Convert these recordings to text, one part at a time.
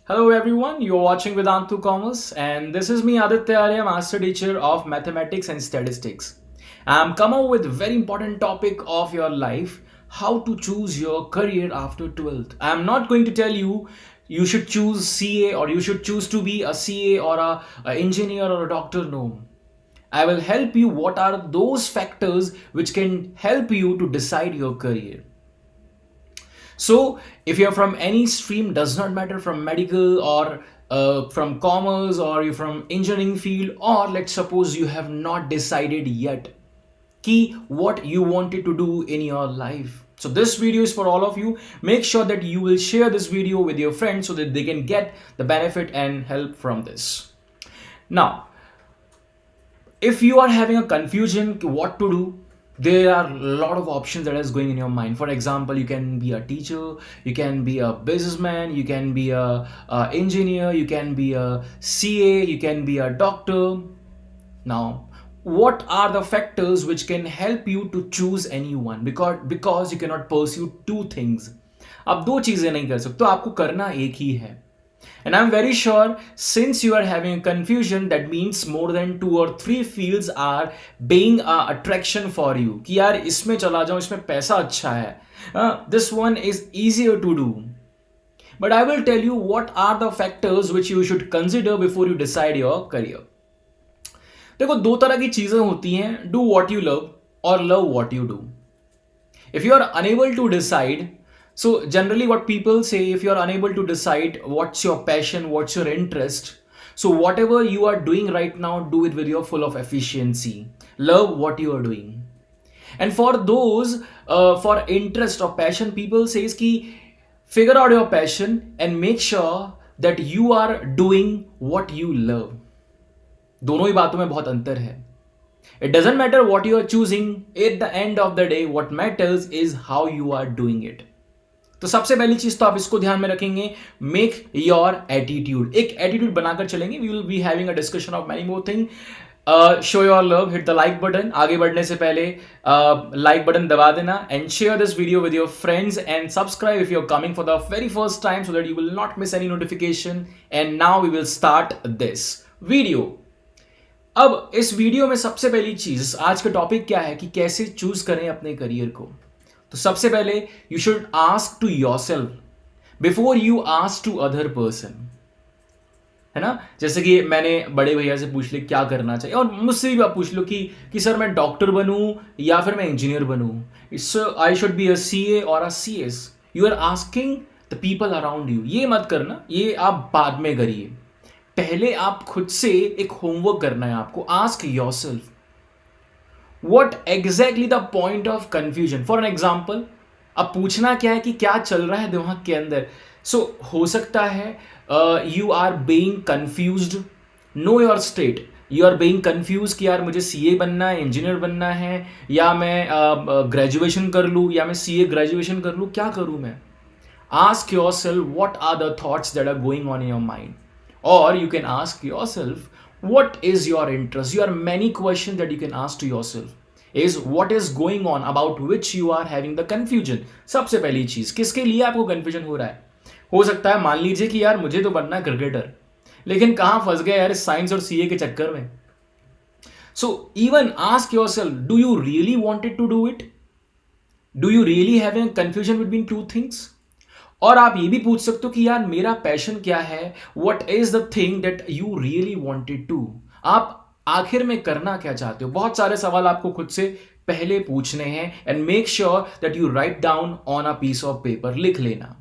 Hello everyone, you're watching Vedantu Commerce and this is me Aditya Arya, Master Teacher of Mathematics and Statistics. I'm come up with very important topic of your life, how to choose your career after 12th. I'm not going to tell you you should choose CA or you should choose to be a CA or a engineer or a doctor, no. I will help you what are those factors which can help you to decide your career. So, if you're from any stream, does not matter from medical or from commerce or you're from engineering field, or let's suppose you have not decided yet key what you wanted to do in your life. So this video is for all of you. Make sure that you will share this video with your friends so that they can get the benefit and help from this. Now, if you are having a confusion what to do, there are a lot of options that is going in your mind. For example, you can be a teacher, you can be a businessman, you can be a engineer, you can be a CA, you can be a doctor. Now, what are the factors which can help you to choose anyone? Because you cannot pursue two things. आप दो चीजें नहीं कर सकते, तो आपको करना एक ही है. And I'm very sure since you are having a confusion, that means more than 2 or 3 fields are being a attraction for you. कि यार इसमें चला जाऊं, इसमें पैसा अच्छा है. This one is easier to do. But I will tell you what are the factors which you should consider before you decide your career. देखो दो तरह की चीजें होती हैं, do what you love और love what you do. If you are unable to decide, so generally what people say, if you are unable to decide what's your passion, what's your interest, so whatever you are doing right now, do it with your full of efficiency. Love what you are doing. And for those for interest or passion, people says ki figure out your passion and make sure that you are doing what you love. दोनों ही बातों में बहुत अंतर है. It doesn't matter what you are choosing. At the end of the day, what matters is how you are doing it. तो सबसे पहली चीज तो आप इसको ध्यान में रखेंगे, मेक योर एटीट्यूड. एक एटीट्यूड बनाकर चलेंगे. We will be having a discussion of many more thing. Show your love, hit the like button. आगे बढ़ने से पहले लाइक बटन दबा देना and share this video with your friends and subscribe if you are coming for the very first time so that you will not miss any notification. And now we will start this video. अब इस video में सबसे पहली चीज, आज का topic क्या है कि कैसे चूज करें अपने करियर को. तो सबसे पहले you should ask to yourself before you ask to other person. है ना, जैसे कि मैंने बड़े भैया से पूछ लिया क्या करना चाहिए, और मुझसे भी आप पूछ लो कि सर मैं डॉक्टर बनूं या फिर मैं इंजीनियर बनूं. It's I should be a CA और a CS. You are asking the people around you. ये मत करना, ये आप बाद में करिए. पहले आप खुद से एक होमवर्क करना है आपको. Ask yourself what exactly the point of confusion. For an example, अब पूछना क्या है कि क्या चल रहा है दिमाग के अंदर. So हो सकता है you are being confused. Know your state. You are being confused कि यार मुझे CA बनना है, इंजीनियर बनना है, या मैं ग्रेजुएशन कर लूँ, या मैं CA ग्रेजुएशन कर लूँ, क्या करूँ मैं. Ask yourself what are the thoughts that are going on in your mind. Or you can ask yourself, what is your interest? There are many questions that you can ask to yourself. Is what is going on about which you are having the confusion. सबसे पहली चीज, किसके लिए आपको confusion हो रहा है. हो सकता है मान लीजिए कि यार मुझे तो बनना है क्रिकेटर, लेकिन कहां फंस गए यार साइंस और सीए के चक्कर में. So even ask yourself, do you really wanted to do it? Do you really having confusion between two things? और आप ये भी पूछ सकते हो कि यार मेरा पैशन क्या है, what is the thing that you really wanted to. आप आखिर में करना क्या चाहते हो. बहुत सारे सवाल आपको खुद से पहले पूछने हैं and make sure that you write down on a piece of paper. लिख लेना.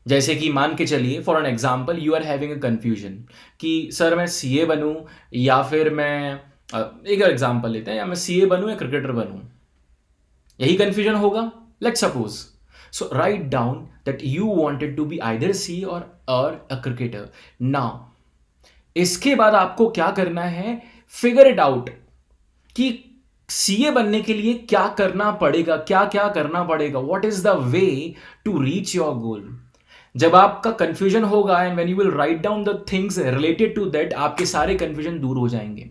जैसे कि मान के चलिए for an example, you are having a confusion कि सर मैं सीए बनूं या फिर मैं एक एग्जाम्पल लेते हैं, या मैं सीए बनूं या क्रिकेटर बनूं. यही कंफ्यूजन होगा. Let's suppose. So write down that you wanted to be either CA or a cricketer. Now, इसके बाद आपको क्या करना है, फिगर इट आउट कि CA बनने के लिए क्या करना पड़ेगा, क्या क्या करना पड़ेगा. What is the way to reach your goal. जब आपका कंफ्यूजन होगा and when you will write down the things related to that, आपके सारे कंफ्यूजन दूर हो जाएंगे.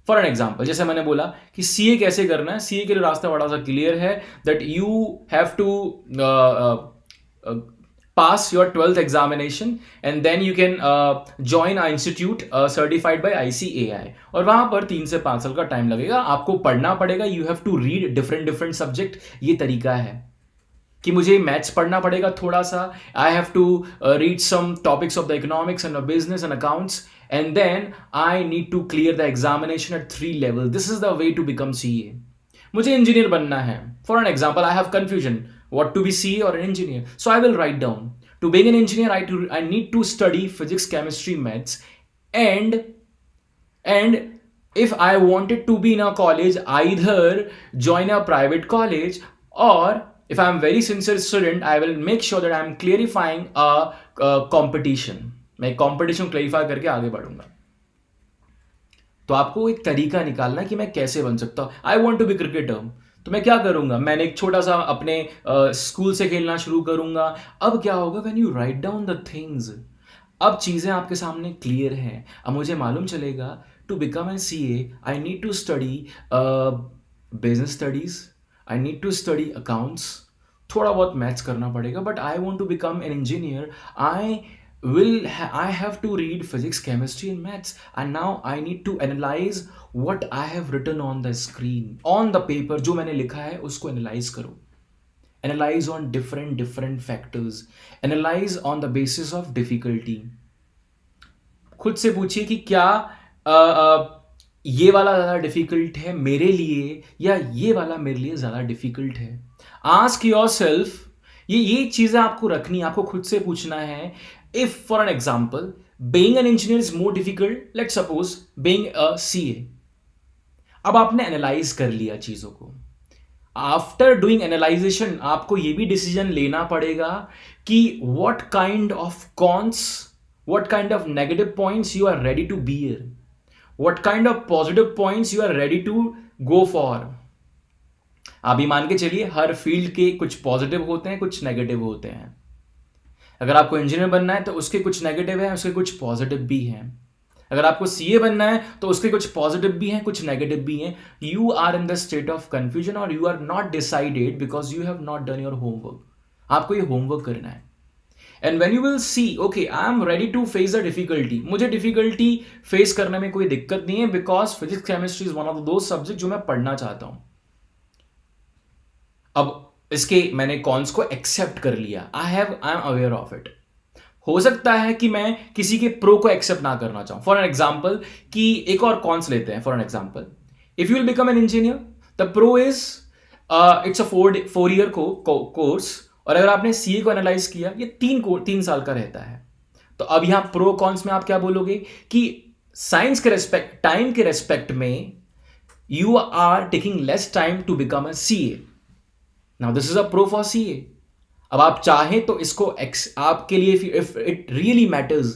फॉर एन एग्जाम्पल, जैसे मैंने बोला कि सीए कैसे करना है. सीए के लिए रास्ता बड़ा सा क्लियर है, that you have to pass your 12th examination and then you can join a institute certified by ICAI और वहां पर 3 से 5 साल का टाइम लगेगा. आपको पढ़ना पड़ेगा. You have to read different different subject. ये तरीका है कि मुझे मैथ्स पढ़ना पड़ेगा थोड़ा सा. I have to read some topics of the economics and business and accounts and then I need to clear the examination at 3 level. This is the way to become CA. मुझे engineer बनना है. For an example I have confusion what to be CA or an engineer. So I will write down. To being an engineer, I need to study physics, chemistry, maths, and if I wanted to be in a college, either join a private college or if I am very sincere student, I will make sure that I am clarifying a competition. मैं competition clarify करके आगे बढ़ूंगा. तो आपको एक तरीका निकालना है कि मैं कैसे बन सकता हूं. I want to be cricketer. तो मैं क्या करूंगा. मैंने एक छोटा सा अपने स्कूल से खेलना शुरू करूंगा. अब क्या होगा when you write down the things. अब चीजें आपके सामने क्लियर हैं. अब मुझे मालूम चलेगा to become an CA I need to study business studies, I need to study accounts, थोड़ा बहुत मैथ्स करना पड़ेगा. But I want to become an engineer. I have to read physics, chemistry and maths, and now I need to analyze what I have written on the screen, on the paper. जो मैंने लिखा है उसको analyze करो. Analyze on different factors. Analyze on the basis of difficulty. खुद से पूछिए कि क्या ये वाला ज़्यादा डिफिकल्ट है मेरे लिए या ये वाला मेरे लिए ज़्यादा डिफिकल्ट है. Ask yourself. ये चीज़ें आपको रखनी, आपको खुद से पूछना है. If for an example, being an engineer is more difficult, let's suppose being a CA. अब आपने एनालाइज कर लिया चीज़ों को. आफ्टर डूइंग एनालाइजेशन आपको ये भी डिसीजन लेना पड़ेगा कि what kind of cons, what kind of negative points you are ready to bear, what kind of positive points you are ready to go for. अभी मान के चलिए हर फील्ड के कुछ पॉजिटिव होते हैं, कुछ नेगेटिव होते हैं. अगर आपको इंजीनियर बनना है तो उसके कुछ नेगेटिव हैं, उसके कुछ पॉजिटिव भी हैं. अगर आपको CA बनना है तो उसके कुछ पॉजिटिव भी हैं, कुछ नेगेटिव भी हैं. You are in the state of confusion और you are not decided because you have not done your homework. आपको ये होमवर्क करना है. And when you will see okay I am ready to face the difficulty. मुझे difficulty face करने में कोई दिक्कत नहीं है because physics chemistry is one of दो सब्जेक्ट जो मैं पढ़ना चाहता हूं. अब इसके मैंने कॉन्स को एक्सेप्ट कर लिया. I am aware of it. हो सकता है कि मैं किसी के प्रो को एक्सेप्ट ना करना चाहूं. फॉर एन एग्जाम्पल कि एक और कॉन्स लेते हैं. For an example if you will become an engineer the pro is it's a 4 year course और अगर आपने CA को एनालाइज किया ये 3 साल का रहता है. तो अब यहां प्रो कॉन्स में आप क्या बोलोगे कि साइंस के रेस्पेक्ट, टाइम के रेस्पेक्ट में you are taking less time to become a CA. Now this is a pro for CA. अब आप चाहें तो इसको आपके लिए if it really matters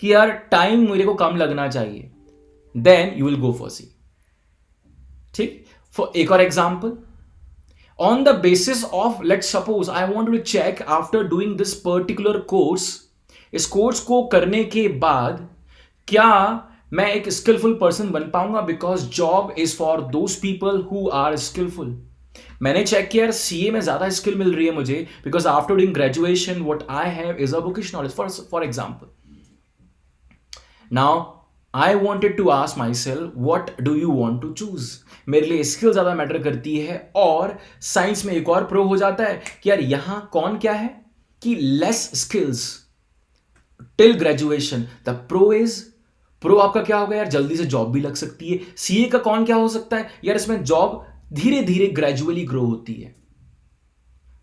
कि यार टाइम मेरे को कम लगना चाहिए then you will go for CA. ठीक. For एक और example on the basis of let's suppose I want to check after doing this particular course, इस कोर्स को करने के बाद क्या मैं एक स्किलफुल पर्सन बन पाऊंगा because job is for those people who are skilful. मैंने चेक किया यार CA में ज्यादा स्किल मिल रही है मुझे because after doing graduation what I have is a bookish knowledge. For example now I wanted to ask my self what do you want to choose. मेरे लिए स्किल ज्यादा मैटर करती है. और साइंस में एक और प्रो हो जाता है कि यार यहां कौन क्या है कि less skills till graduation. The pro आपका क्या होगा यार जल्दी से जॉब भी लग सकती है. CA का कौन क्या हो सकता है यार इसमें जॉब धीरे धीरे ग्रेजुअली ग्रो होती है.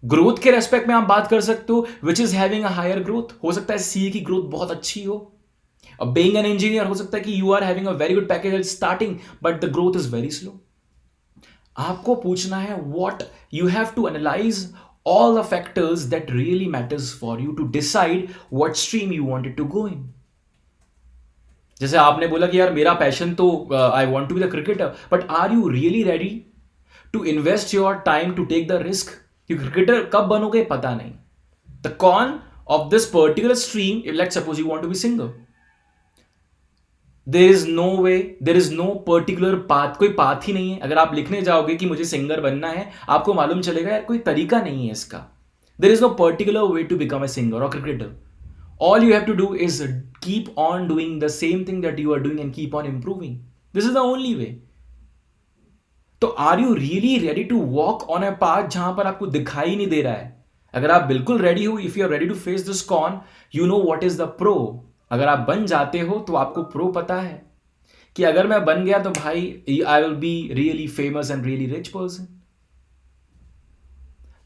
ग्रोथ के रेस्पेक्ट में आप बात कर सकते हो which is having a higher growth. हो सकता है CA की ग्रोथ बहुत अच्छी हो. अब बीइंग एन इंजीनियर हो सकता है कि you are having a very good package at starting but the growth is very slow. आपको पूछना है what you have to analyse all the factors that really matters for you to decide what stream you wanted to go in. जैसे आपने बोला कि यार मेरा passion तो I want to be the cricketer but are you really ready to invest your time to take the risk. Cricketer कब बनोगे पता नहीं. The con of this particular stream let's suppose you want to be singer. There is no way, there is no particular path. कोई path ही नहीं है. अगर आप लिखने जाओगे कि मुझे सिंगर बनना है आपको मालूम चलेगा यार कोई तरीका नहीं है इसका. There is no particular way to become a singer or cricketer. All you have to do is keep on doing the same thing that you are doing and keep on improving. This is the only way. तो are you really ready to walk on a path जहां पर आपको दिखाई नहीं दे रहा है? अगर आप बिल्कुल रेडी हो, if you are ready to face this con, you know what is the pro. अगर आप बन जाते हो तो आपको प्रो पता है कि अगर मैं बन गया तो भाई I will be really famous and really rich person.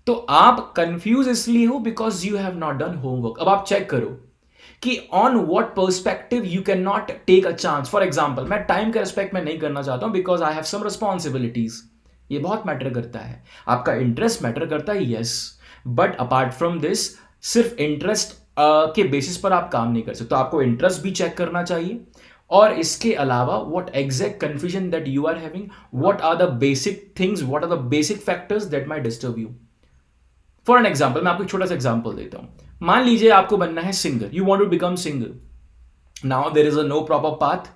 तो आप कंफ्यूज इसलिए हो because you have not done homework. अब आप चेक करो कि on what perspective you can not take a chance. For example, मैं टाइम का रिस्पेक्ट में नहीं करना चाहता हूं because I have some responsibilities. ये बहुत मैटर करता है. आपका इंटरेस्ट मैटर करता है, yes, but apart from this सिर्फ इंटरेस्ट के बेसिस पर आप काम नहीं कर सकते. तो आपको इंटरेस्ट भी चेक करना चाहिए, और इसके अलावा what exact confusion that you are having, what are the basic things, what are the basic factors that might disturb you. For an example, मैं आपको एक छोटा सा एग्जाम्पल देता हूं. मान लीजिए आपको बनना है singer, you want to become singer. Now there is a no proper path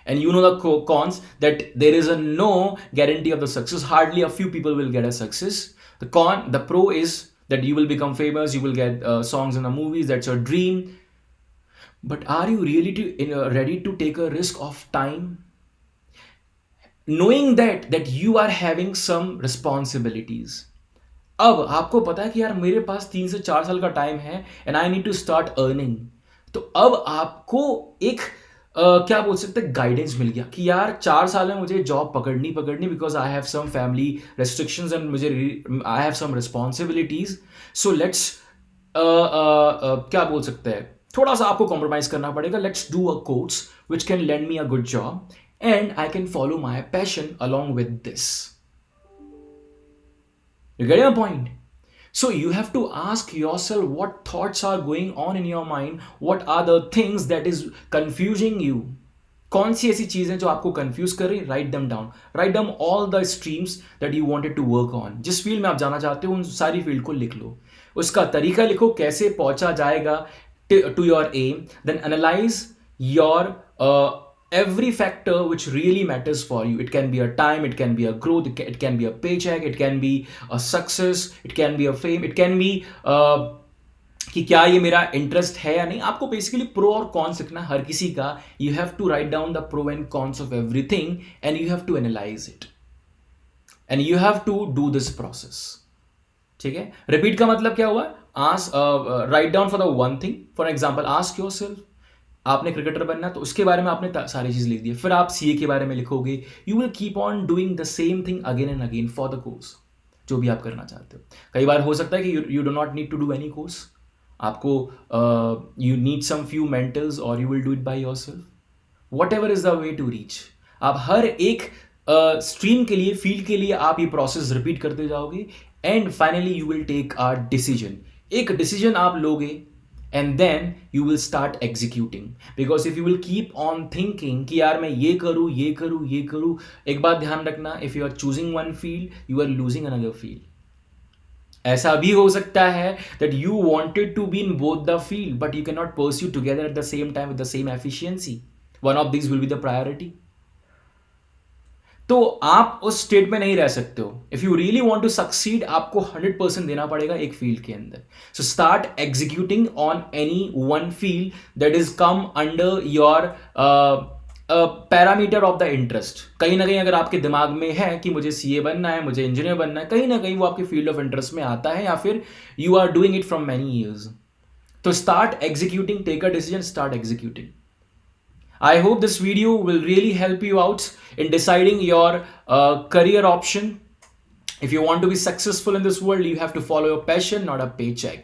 and you know the cons, that there is a no guarantee of the success. Hardly a few people will get a success. The pro is that you will become famous, you will get songs in the movies, that's your dream. But are you really ready to take a risk of time, knowing that you are having some responsibilities? अब आपको पता है कि यार मेरे पास 3 से 4 साल का टाइम है and I need to start earning. तो अब आपको एक क्या बोल सकते हैं, गाइडेंस मिल गया कि यार 4 साल में मुझे जॉब पकड़नी because I have some family restrictions and मुझे I have some responsibilities. So let's क्या बोल सकते हैं, थोड़ा सा आपको कॉम्प्रोमाइज करना पड़ेगा. Let's do a course which can land me a good job and I can follow my passion along with this. You get my point? So you have to ask yourself what thoughts are going on in your mind, what are the things that is confusing you. कौन सी ऐसी चीजें जो आपको confuse कर रही, write them down. Write down all the streams that you wanted to work on. जिस field में आप जाना चाहते हो उन सारी फील्ड को लिख लो, उसका तरीका लिखो, कैसे पहुंचा जाएगा to your aim. Then analyse your every factor which really matters for you. It can be a time, it can be a growth, it can be a paycheck, it can be a success, it can be a fame, it can be कि क्या ये मेरा interest है या नहीं. आपको basically pro और cone सीखना हर किसी का. You have to write down the pro and cons of everything and you have to analyse it and you have to do this process. ठीक है, रिपीट का मतलब क्या हुआ? Write down for the one thing. For example, ask yourself, आपने cricketer बनना, तो उसके बारे में आपने सारी चीज लिख दी. फिर आप सीए के बारे में लिखोगे. You will keep on doing the same thing again and again for the course जो भी आप करना चाहते हो. कई बार हो सकता है कि you do not need to do any course. आपको you need some few mentors और you will do it by yourself. Whatever is the way to reach. आप हर एक स्ट्रीम के लिए, फील्ड के लिए आप ये प्रोसेस रिपीट करते जाओगे and finally you will take a decision. एक डिसीजन आप लोगे and then you will start executing. Because if you will keep on thinking कि यार मैं ये करूँ, एक बात ध्यान रखना, if you are choosing one field, you are losing another field. ऐसा भी हो सकता है that you wanted to be in both the field, but you cannot pursue together at the same time with the same efficiency. One of these will be the priority. तो आप उस state में नहीं रह सकते हो. If you really want to succeed, आपको 100% देना पड़ेगा एक फील्ड के अंदर. So start executing on any one field that is come under your parameter of the interest. कहीं ना कहीं अगर आपके दिमाग में है कि मुझे सीए बनना है, मुझे इंजीनियर बनना है, कहीं ना कहीं वो आपके फील्ड ऑफ इंटरेस्ट में आता है, या फिर you are doing it from many years. तो start executing, take a decision, start executing. I hope this video will really help you out in deciding your career option. If you want to be successful in this world, you have to follow your passion, not a paycheck.